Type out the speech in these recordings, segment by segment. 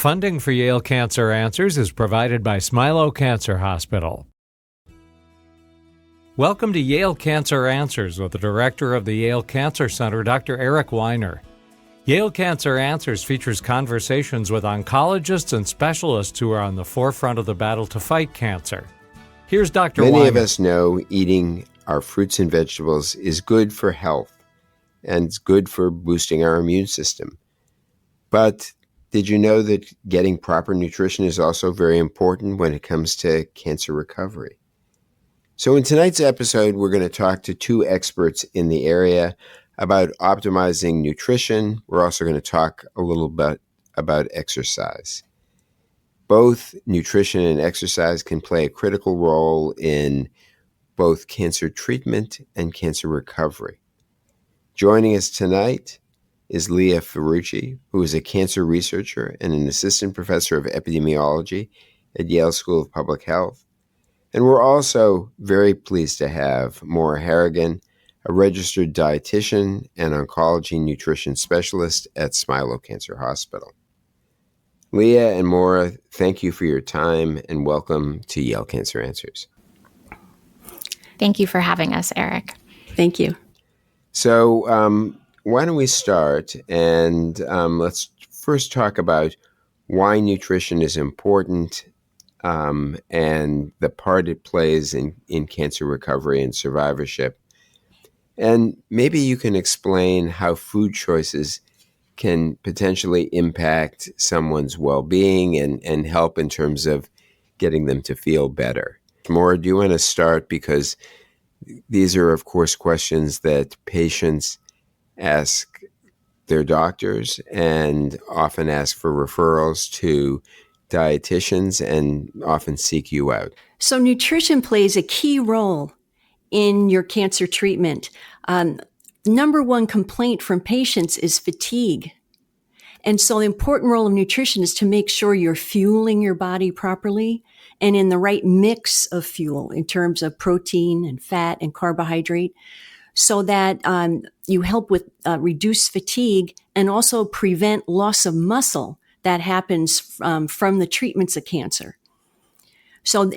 Funding for Yale Cancer Answers is provided by Smilow Cancer Hospital. Welcome to Yale Cancer Answers with the director of the Yale Cancer Center, Dr. Eric Weiner. Yale Cancer Answers features conversations with oncologists and specialists who are on the forefront of the battle to fight cancer. Here's Dr. Weiner. Many of us know eating our fruits and vegetables is good for health and it's good for boosting our immune system. But did you know that getting proper nutrition is also very important when it comes to cancer recovery? So in tonight's episode, we're going to talk to two experts in the area about optimizing nutrition. We're also going to talk a little bit about exercise. Both nutrition and exercise can play a critical role in both cancer treatment and cancer recovery. Joining us tonight is Leah Ferrucci, who is a cancer researcher and an assistant professor of epidemiology at Yale School of Public Health. And we're also very pleased to have Maura Harrigan, a registered dietitian and oncology nutrition specialist at Smilow Cancer Hospital. Leah and Maura, thank you for your time and welcome to Yale Cancer Answers. Thank you for having us, Eric. Thank you. So why don't we start and let's first talk about why nutrition is important and the part it plays in cancer recovery and survivorship. And maybe you can explain how food choices can potentially impact someone's well-being and help in terms of getting them to feel better. Maura, do you want to start? Because these are, of course, questions that patients ask their doctors and often ask for referrals to dietitians and often seek you out. So nutrition plays a key role in your cancer treatment. Number one complaint from patients is fatigue. And so the important role of nutrition is to make sure you're fueling your body properly and in the right mix of fuel in terms of protein and fat and carbohydrate so that you help with reduce fatigue and also prevent loss of muscle that happens from the treatments of cancer. So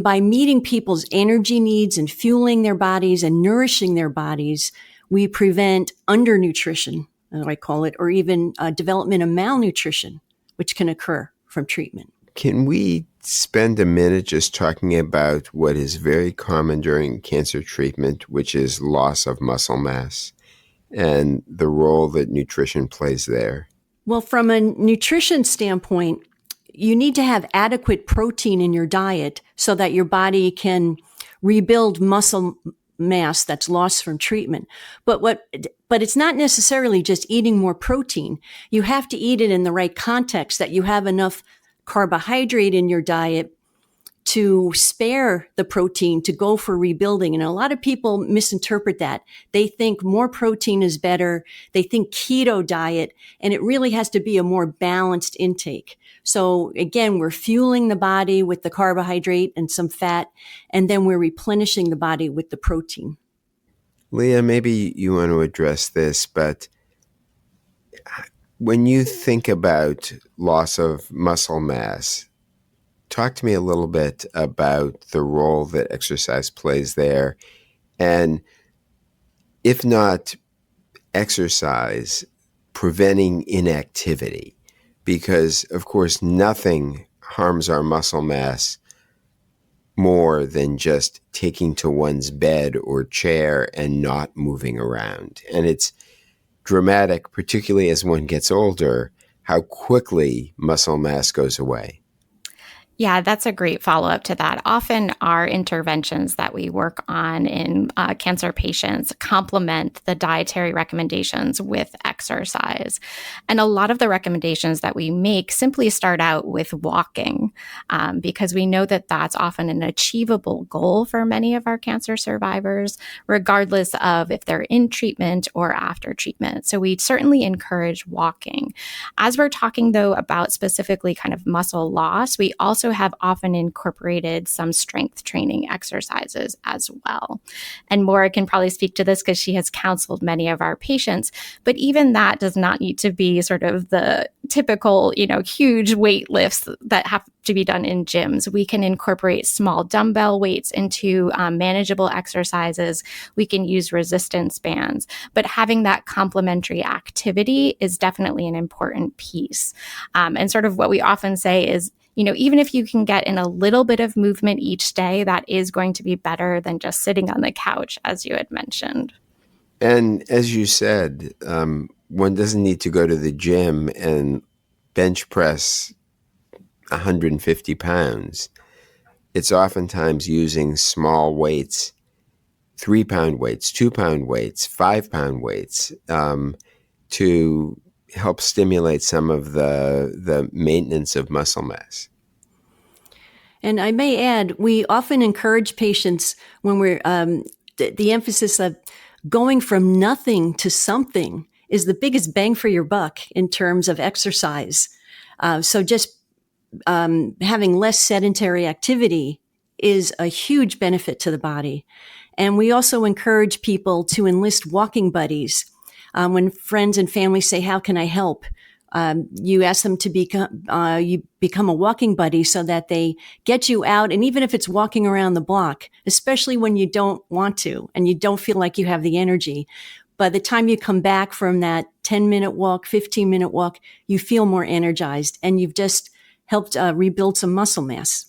by meeting people's energy needs and fueling their bodies and nourishing their bodies, we prevent undernutrition, as I call it, or even development of malnutrition, which can occur from treatment. Can we spend a minute just talking about what is very common during cancer treatment, which is loss of muscle mass and the role that nutrition plays there? Well, from a nutrition standpoint, you need to have adequate protein in your diet so that your body can rebuild muscle mass that's lost from treatment. But it's not necessarily just eating more protein. You have to eat it in the right context, that you have enough carbohydrate in your diet to spare the protein to go for rebuilding. And a lot of people misinterpret that. They think more protein is better. They think keto diet, and it really has to be a more balanced intake. So again, we're fueling the body with the carbohydrate and some fat, and then we're replenishing the body with the protein. Leah, maybe you want to address this, but when you think about loss of muscle mass, talk to me a little bit about the role that exercise plays there. And if not exercise, preventing inactivity. Because, of course, nothing harms our muscle mass more than just taking to one's bed or chair and not moving around. And it's dramatic, particularly as one gets older, how quickly muscle mass goes away. Yeah, that's a great follow-up to that. Often our interventions that we work on in cancer patients complement the dietary recommendations with exercise. And a lot of the recommendations that we make simply start out with walking because we know that that's often an achievable goal for many of our cancer survivors, regardless of if they're in treatment or after treatment. So we certainly encourage walking. As we're talking, though, about specifically kind of muscle loss, we also also have often incorporated some strength training exercises as well. And Maura can probably speak to this because she has counseled many of our patients, but even that does not need to be sort of the typical, huge weight lifts that have to be done in gyms. We can incorporate small dumbbell weights into manageable exercises. We can use resistance bands, but having that complementary activity is definitely an important piece. And sort of what we often say is, even if you can get in a little bit of movement each day, that is going to be better than just sitting on the couch, as you had mentioned. And as you said, one doesn't need to go to the gym and bench press 150 pounds. It's oftentimes using small weights, 3-pound weights, 2-pound weights, 5-pound weights, to help stimulate some of the maintenance of muscle mass. And I may add, we often encourage patients when we're the emphasis of going from nothing to something is the biggest bang for your buck in terms of exercise. So just having less sedentary activity is a huge benefit to the body. And we also encourage people to enlist walking buddies. When friends and family say, how can I help? You ask them to become a walking buddy so that they get you out. And even if it's walking around the block, especially when you don't want to and you don't feel like you have the energy, by the time you come back from that 10-minute walk, 15-minute walk, you feel more energized and you've just helped rebuild some muscle mass.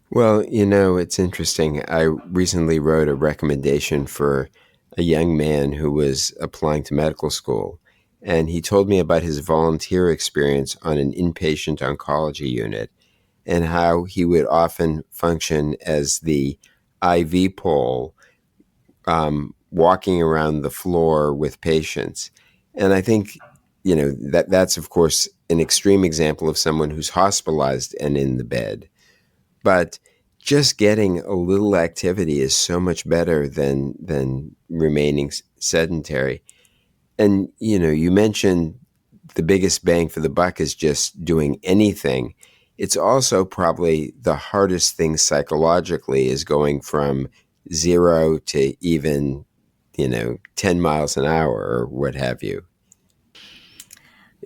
Well, it's interesting. I recently wrote a recommendation for a young man who was applying to medical school. And he told me about his volunteer experience on an inpatient oncology unit and how he would often function as the IV pole, walking around the floor with patients. And I think, that's, of course, an extreme example of someone who's hospitalized and in the bed. But just getting a little activity is so much better than remaining sedentary. And, you mentioned the biggest bang for the buck is just doing anything. It's also probably the hardest thing psychologically is going from 0 to even, 10 miles an hour or what have you.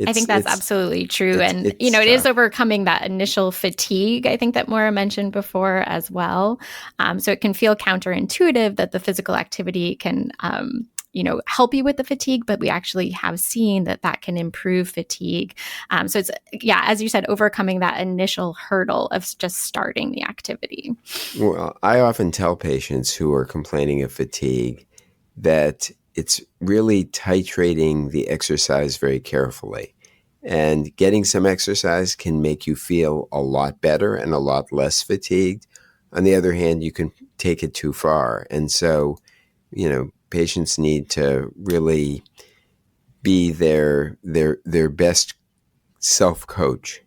I think that's absolutely true. And, it is overcoming that initial fatigue, I think that Maura mentioned before as well. So it can feel counterintuitive that the physical activity can, help you with the fatigue, but we actually have seen that can improve fatigue. So it's, as you said, overcoming that initial hurdle of just starting the activity. Well, I often tell patients who are complaining of fatigue that it's really titrating the exercise very carefully. And getting some exercise can make you feel a lot better and a lot less fatigued. On the other hand, you can take it too far. And so, patients need to really be their best self-coach.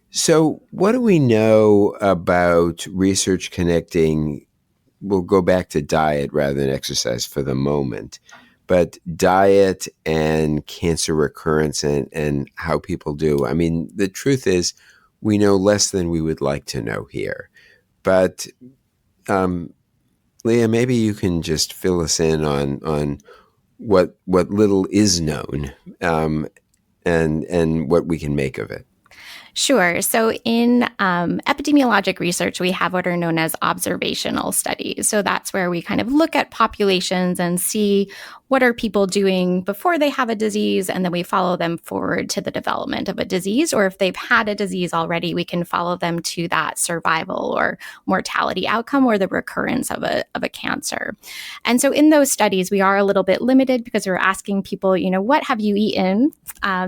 So what do we know about research connecting? We'll go back to diet rather than exercise for the moment, but diet and cancer recurrence and how people do. I mean, the truth is we know less than we would like to know here. But Leah, maybe you can just fill us in on what little is known and what we can make of it. Sure. So in epidemiologic research, we have what are known as observational studies. So that's where we kind of look at populations and see what are people doing before they have a disease, and then we follow them forward to the development of a disease. Or if they've had a disease already, we can follow them to that survival or mortality outcome or the recurrence of a cancer. And so in those studies, we are a little bit limited because we're asking people, what have you eaten?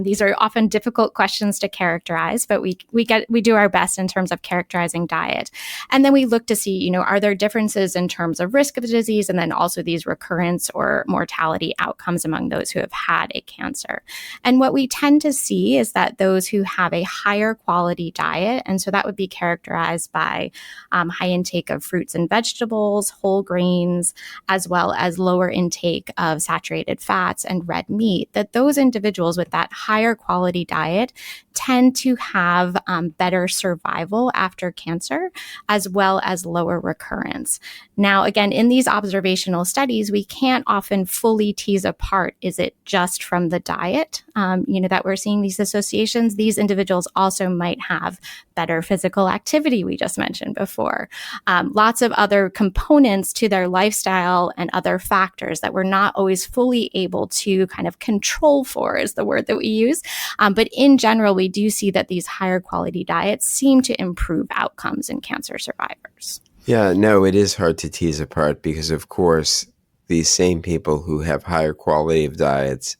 These are often difficult questions to characterize, but we do our best in terms of characterizing diet. And then we look to see, are there differences in terms of risk of the disease and then also these recurrence or mortality quality outcomes among those who have had a cancer. And what we tend to see is that those who have a higher quality diet, and so that would be characterized by high intake of fruits and vegetables, whole grains, as well as lower intake of saturated fats and red meat, that those individuals with that higher quality diet tend to have better survival after cancer, as well as lower recurrence. Now, again, in these observational studies, we can't often fully tease apart, is it just from the diet, that we're seeing these associations? These individuals also might have better physical activity, we just mentioned before. Lots of other components to their lifestyle and other factors that we're not always fully able to kind of control for, is the word that we use. But in general, we do see that these higher quality diets seem to improve outcomes in cancer survivors. Yeah, no, it is hard to tease apart because, of course, these same people who have higher quality diets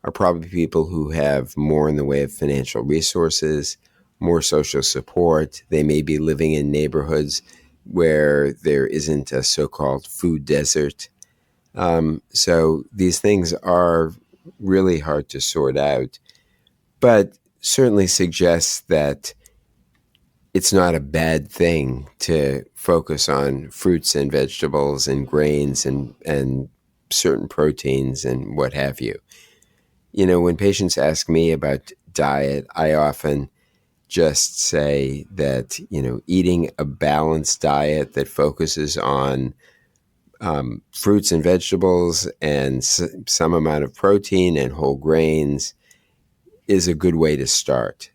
are probably people who have more in the way of financial resources, more social support. They may be living in neighborhoods where there isn't a so-called food desert. So these things are really hard to sort out, but certainly suggests that it's not a bad thing to focus on fruits and vegetables and grains and certain proteins and what have you. When patients ask me about diet, I often just say that, eating a balanced diet that focuses on fruits and vegetables and some amount of protein and whole grains is a good way to start.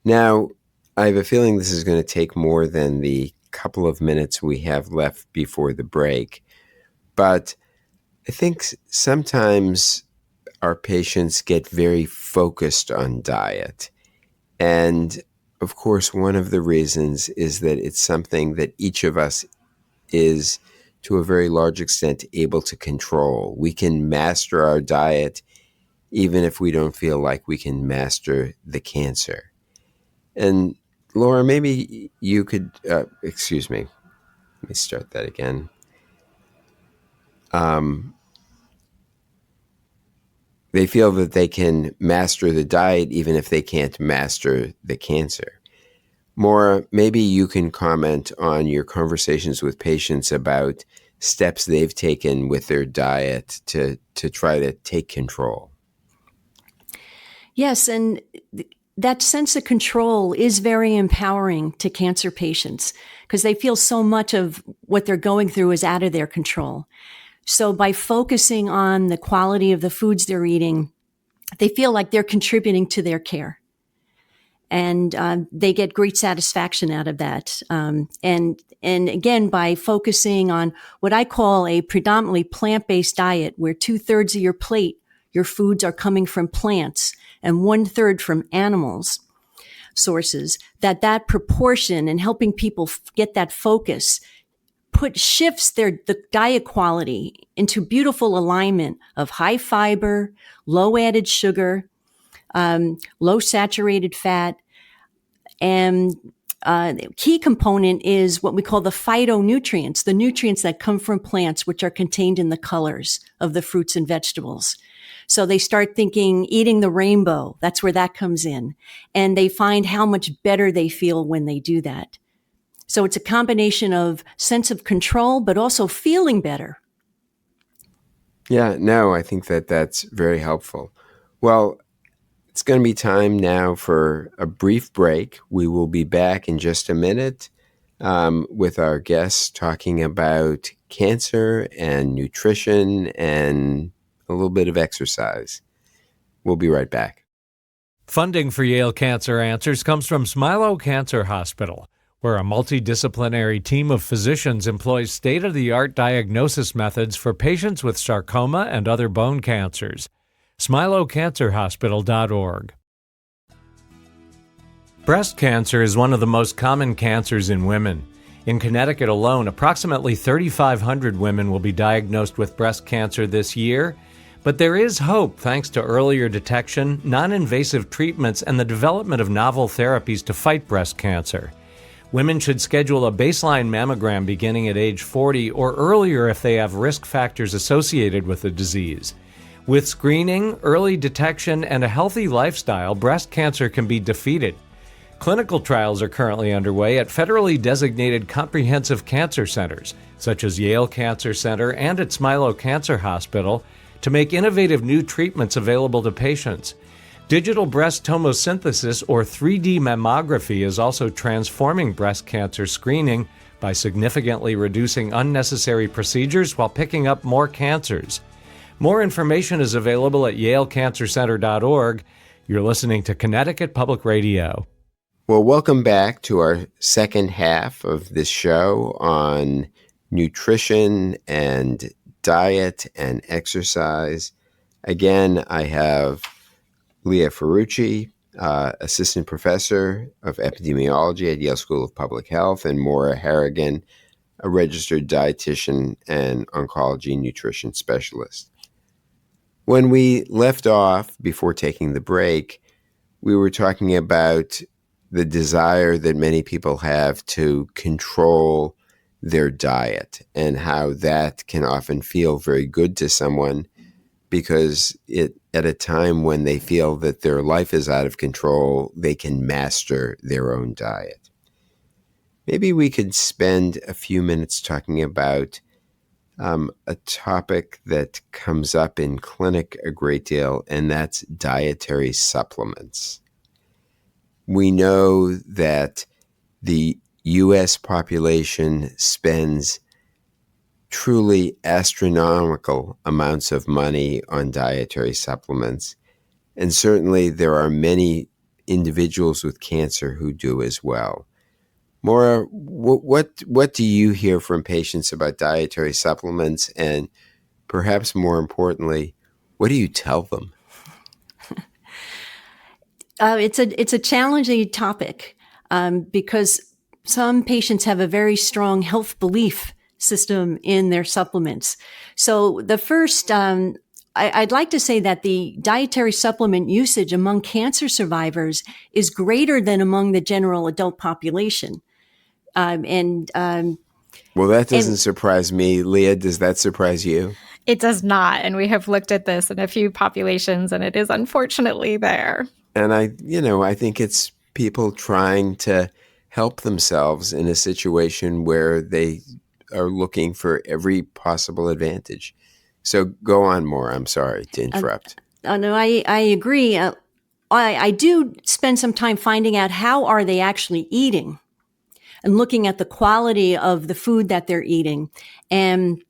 Now, I have a feeling this is going to take more than the couple of minutes we have left before the break, but I think sometimes our patients get very focused on diet. And of course, one of the reasons is that it's something that each of us is, to a very large extent, able to control. We can master our diet even if we don't feel like we can master the cancer. And Laura, maybe you could, excuse me, let me start that again. They feel that they can master the diet even if they can't master the cancer. Maura, maybe you can comment on your conversations with patients about steps they've taken with their diet to try to take control. Yes, and that sense of control is very empowering to cancer patients because they feel so much of what they're going through is out of their control. So by focusing on the quality of the foods they're eating, they feel like they're contributing to their care. And they get great satisfaction out of that. And again, by focusing on what I call a predominantly plant-based diet, where 2/3 of your plate, your foods are coming from plants and 1/3 from animals sources, that proportion and helping people get that focus shifts the diet quality into beautiful alignment of high fiber, low added sugar, low saturated fat. And the key component is what we call the phytonutrients, the nutrients that come from plants, which are contained in the colors of the fruits and vegetables. So they start thinking, eating the rainbow, that's where that comes in. And they find how much better they feel when they do that. So it's a combination of sense of control, but also feeling better. Yeah, no, I think that's very helpful. Well, it's going to be time now for a brief break. We will be back in just a minute with our guests talking about cancer and nutrition and a little bit of exercise. We'll be right back. Funding for Yale Cancer Answers comes from Smilow Cancer Hospital, where a multidisciplinary team of physicians employs state-of-the-art diagnosis methods for patients with sarcoma and other bone cancers. SmiloCancerHospital.org. Breast cancer is one of the most common cancers in women. In Connecticut alone, approximately 3,500 women will be diagnosed with breast cancer this year. But there is hope thanks to earlier detection, non-invasive treatments, and the development of novel therapies to fight breast cancer. Women should schedule a baseline mammogram beginning at age 40 or earlier if they have risk factors associated with the disease. With screening, early detection, and a healthy lifestyle, breast cancer can be defeated. Clinical trials are currently underway at federally designated comprehensive cancer centers, such as Yale Cancer Center and at Smilow Cancer Hospital, to make innovative new treatments available to patients. Digital breast tomosynthesis, or 3D mammography, is also transforming breast cancer screening by significantly reducing unnecessary procedures while picking up more cancers. More information is available at yalecancercenter.org. You're listening to Connecticut Public Radio. Well, welcome back to our second half of this show on nutrition and diet and exercise. Again, I have Leah Ferrucci, assistant professor of epidemiology at Yale School of Public Health, and Maura Harrigan, a registered dietitian and oncology nutrition specialist. When we left off before taking the break, we were talking about the desire that many people have to control their diet and how that can often feel very good to someone because at a time when they feel that their life is out of control, they can master their own diet. Maybe we could spend a few minutes talking about a topic that comes up in clinic a great deal, and that's dietary supplements. We know that the U.S. population spends truly astronomical amounts of money on dietary supplements. And certainly there are many individuals with cancer who do as well. Maura, what do you hear from patients about dietary supplements? And perhaps more importantly, what do you tell them? It's a challenging topic because some patients have a very strong health belief system in their supplements. So the first, I'd like to say that the dietary supplement usage among cancer survivors is greater than among the general adult population. Well, that doesn't surprise me. Leah, does that surprise you? It does not. And we have looked at this in a few populations, and it is unfortunately there. And I think it's people trying to help themselves in a situation where they are looking for every possible advantage. So go on, Maura. I'm sorry to interrupt. No, I agree. I do spend some time finding out how are they actually eating and looking at the quality of the food that they're eating and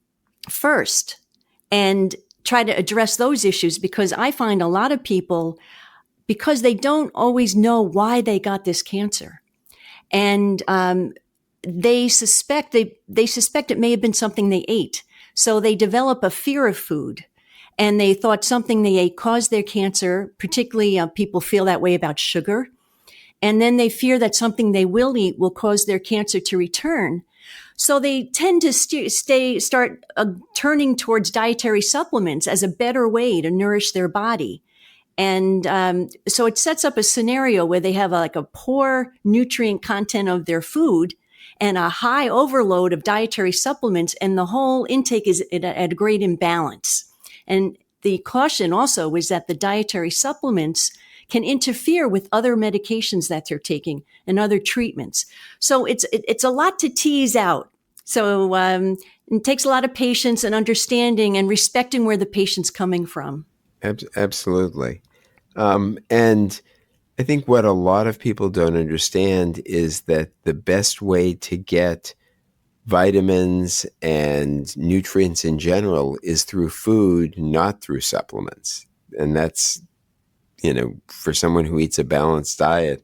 try to address those issues, because I find a lot of people, because they don't always know why they got this cancer, and they suspect it may have been something they ate. So they develop a fear of food, and they thought something they ate caused their cancer. Particularly people feel that way about sugar. And then they fear that something they will eat will cause their cancer to return. So they tend to start turning towards dietary supplements as a better way to nourish their body. And so it sets up a scenario where they have a poor nutrient content of their food and a high overload of dietary supplements, and the whole intake is at a great imbalance. And the caution also was that the dietary supplements can interfere with other medications that they're taking and other treatments. So it's a lot to tease out. So it takes a lot of patience and understanding and respecting where the patient's coming from. Absolutely. And I think what a lot of people don't understand is that the best way to get vitamins and nutrients in general is through food, not through supplements. And that's, for someone who eats a balanced diet,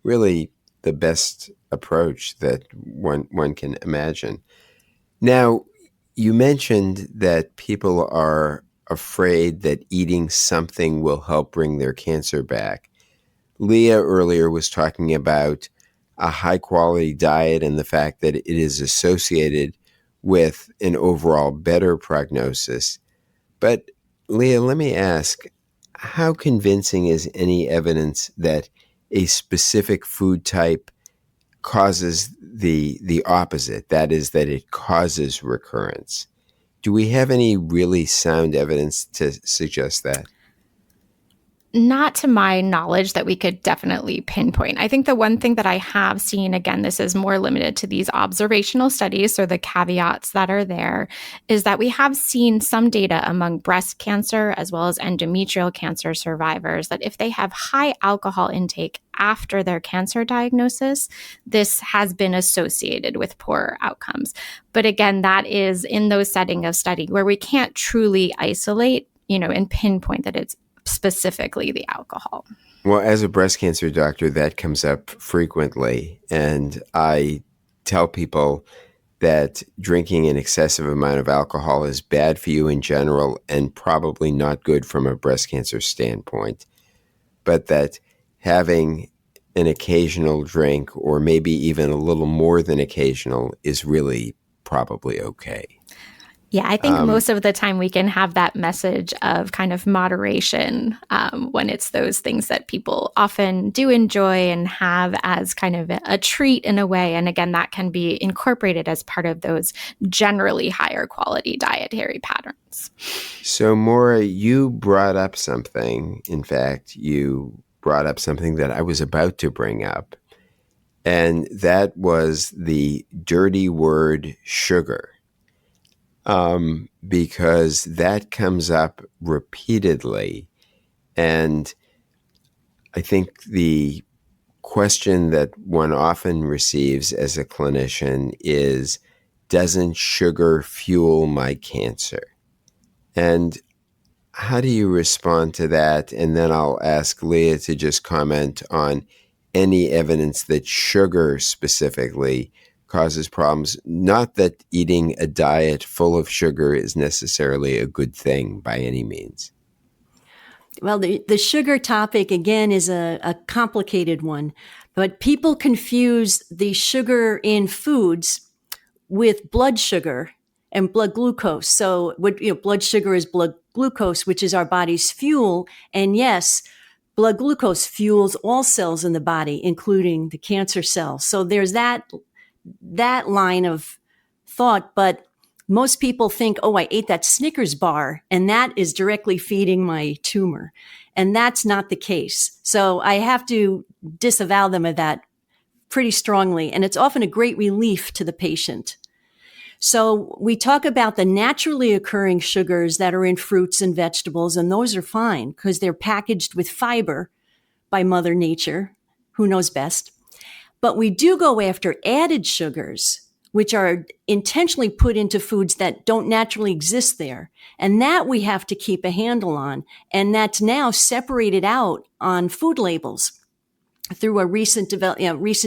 really the best approach that one can imagine. Now, you mentioned that people are afraid that eating something will help bring their cancer back. Leah earlier was talking about a high-quality diet and the fact that it is associated with an overall better prognosis. But Leah, let me ask, how convincing is any evidence that a specific food type causes the opposite. That is, that it causes recurrence. Do we have any really sound evidence to suggest that? Not to my knowledge that we could definitely pinpoint. I think the one thing that I have seen, again, this is more limited to these observational studies, so the caveats that are there, is that we have seen some data among breast cancer as well as endometrial cancer survivors that if they have high alcohol intake after their cancer diagnosis, this has been associated with poorer outcomes. But again, that is in those settings of study where we can't truly isolate, and pinpoint that it's specifically the alcohol. Well, as a breast cancer doctor, that comes up frequently. And I tell people that drinking an excessive amount of alcohol is bad for you in general and probably not good from a breast cancer standpoint. But that having an occasional drink, or maybe even a little more than occasional, is really probably okay. Yeah, I think most of the time we can have that message of kind of moderation when it's those things that people often do enjoy and have as kind of a treat in a way. And again, that can be incorporated as part of those generally higher quality dietary patterns. So, Maura, you brought up something. In fact, you brought up something that I was about to bring up. And that was the dirty word sugar. Because that comes up repeatedly. And I think the question that one often receives as a clinician is, doesn't sugar fuel my cancer? And how do you respond to that? And then I'll ask Leah to just comment on any evidence that sugar specifically causes problems. Not that eating a diet full of sugar is necessarily a good thing by any means. Well, the sugar topic, again, is a complicated one. But people confuse the sugar in foods with blood sugar and blood glucose. So blood sugar is blood glucose, which is our body's fuel. And yes, blood glucose fuels all cells in the body, including the cancer cells. So there's that line of thought, but most people think, oh, I ate that Snickers bar and that is directly feeding my tumor. And that's not the case. So I have to disavow them of that pretty strongly. And it's often a great relief to the patient. So we talk about the naturally occurring sugars that are in fruits and vegetables, and those are fine because they're packaged with fiber by Mother Nature. Who knows best? But we do go after added sugars, which are intentionally put into foods that don't naturally exist there. And that we have to keep a handle on. And that's now separated out on food labels through a recent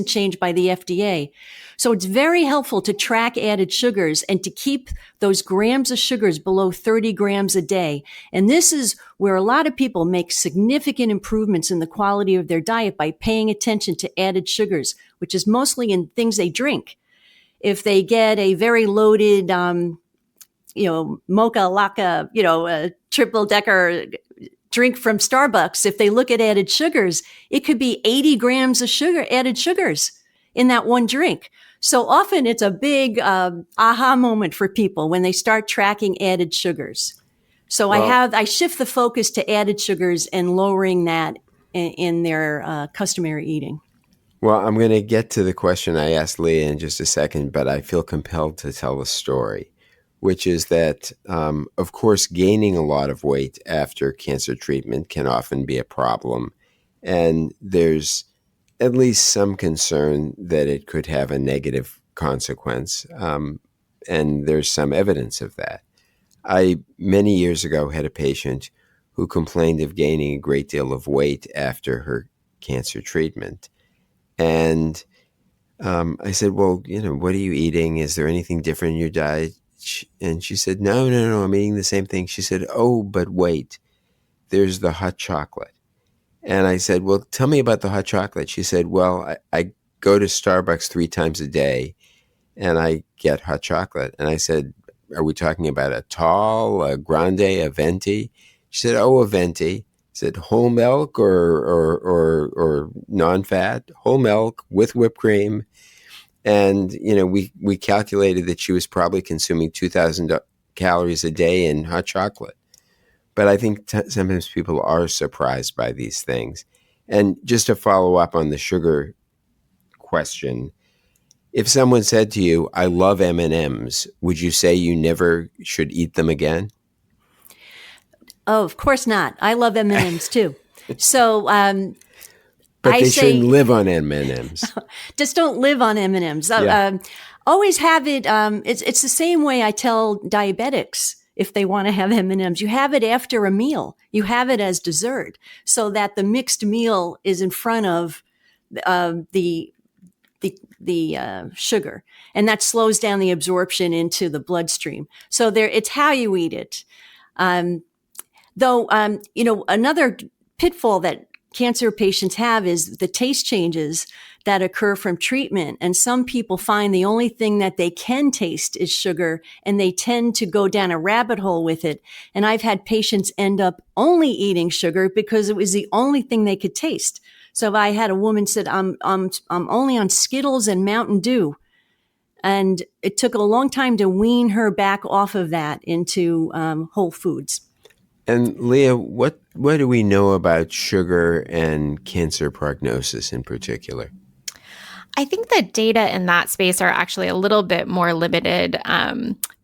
change by the FDA. So it's very helpful to track added sugars and to keep those grams of sugars below 30 grams a day. And this is where a lot of people make significant improvements in the quality of their diet by paying attention to added sugars, which is mostly in things they drink. If they get a very loaded, mocha laka, a triple decker drink from Starbucks, if they look at added sugars, it could be 80 grams of added sugars in that one drink. So often it's a big aha moment for people when they start tracking added sugars. So I shift the focus to added sugars and lowering that in their customary eating. Well, I'm going to get to the question I asked Leah in just a second, but I feel compelled to tell the story, which is that, of course, gaining a lot of weight after cancer treatment can often be a problem. And there's at least some concern that it could have a negative consequence. And there's some evidence of that. I, many years ago, had a patient who complained of gaining a great deal of weight after her cancer treatment. And I said, well, what are you eating? Is there anything different in your diet? And she said, no, I'm eating the same thing. She said, oh, but wait, there's the hot chocolate. And I said, well, tell me about the hot chocolate. She said, well, I go to Starbucks 3 times a day and I get hot chocolate. And I said, are we talking about a tall, a grande, a venti? She said, oh, a venti. I is it whole milk or non-fat? Whole milk with whipped cream. And, we calculated that she was probably consuming 2,000 calories a day in hot chocolate. But I think sometimes people are surprised by these things. And just to follow up on the sugar question, if someone said to you, I love M&Ms, would you say you never should eat them again? Oh, of course not. I love M&Ms too. So, but they shouldn't live on M&Ms. Just don't live on M&Ms. Always have it. It's the same way I tell diabetics if they want to have M&Ms. You have it after a meal. You have it as dessert so that the mixed meal is in front of the sugar, and that slows down the absorption into the bloodstream. So it's how you eat it. Another pitfall that cancer patients have is the taste changes that occur from treatment. And some people find the only thing that they can taste is sugar, and they tend to go down a rabbit hole with it. And I've had patients end up only eating sugar because it was the only thing they could taste. So I had a woman said, I'm only on Skittles and Mountain Dew. And it took a long time to wean her back off of that into whole foods. And Leah, what do we know about sugar and cancer prognosis in particular? I think the data in that space are actually a little bit more limited.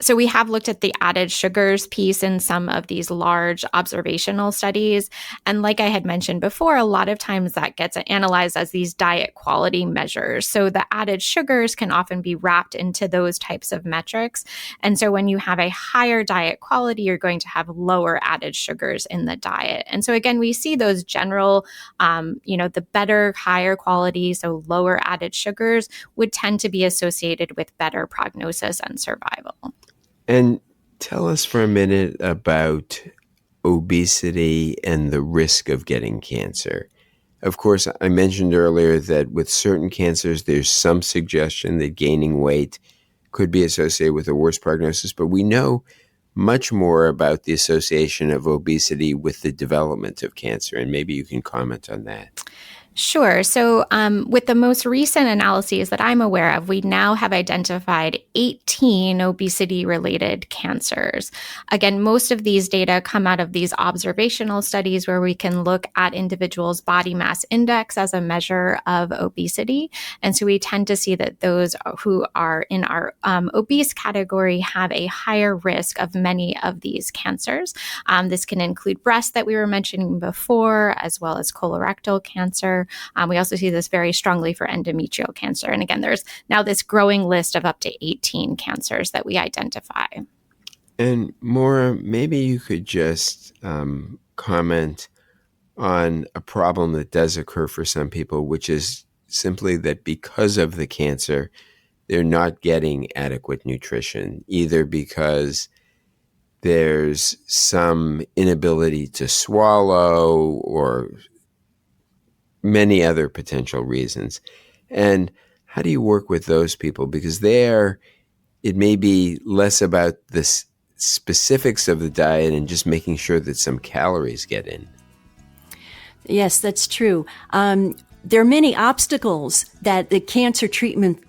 So we have looked at the added sugars piece in some of these large observational studies. And like I had mentioned before, a lot of times that gets analyzed as these diet quality measures. So the added sugars can often be wrapped into those types of metrics. And so when you have a higher diet quality, you're going to have lower added sugars in the diet. And so again, we see those general, the better, higher quality, so lower added sugars would tend to be associated with better prognosis and survival. And tell us for a minute about obesity and the risk of getting cancer. Of course, I mentioned earlier that with certain cancers, there's some suggestion that gaining weight could be associated with a worse prognosis, but we know much more about the association of obesity with the development of cancer, and maybe you can comment on that. Sure. So with the most recent analyses that I'm aware of, we now have identified 18 obesity-related cancers. Again, most of these data come out of these observational studies where we can look at individuals' body mass index as a measure of obesity. And so we tend to see that those who are in our obese category have a higher risk of many of these cancers. This can include breast that we were mentioning before, as well as colorectal cancer. We also see this very strongly for endometrial cancer. And again, there's now this growing list of up to 18 cancers that we identify. And Maura, maybe you could just comment on a problem that does occur for some people, which is simply that because of the cancer, they're not getting adequate nutrition, either because there's some inability to swallow or many other potential reasons. And how do you work with those people? Because there, it may be less about the specifics of the diet and just making sure that some calories get in. Yes, that's true. There are many obstacles that the cancer treatment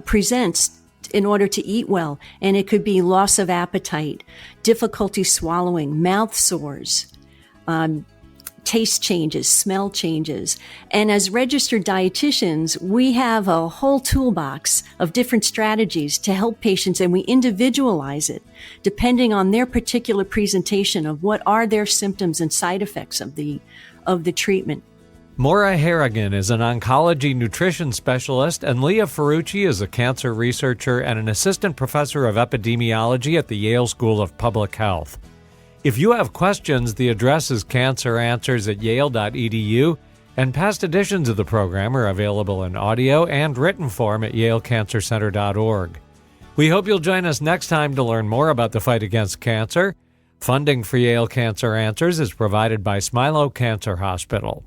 presents in order to eat well. And it could be loss of appetite, difficulty swallowing, mouth sores, taste changes, smell changes. And as registered dietitians, we have a whole toolbox of different strategies to help patients, and we individualize it depending on their particular presentation of what are their symptoms and side effects of the treatment. Maura Harrigan is an oncology nutrition specialist, and Leah Ferrucci is a cancer researcher and an assistant professor of epidemiology at the Yale School of Public Health. If you have questions, the address is canceranswers@yale.edu, and past editions of the program are available in audio and written form at yalecancercenter.org. We hope you'll join us next time to learn more about the fight against cancer. Funding for Yale Cancer Answers is provided by Smilow Cancer Hospital.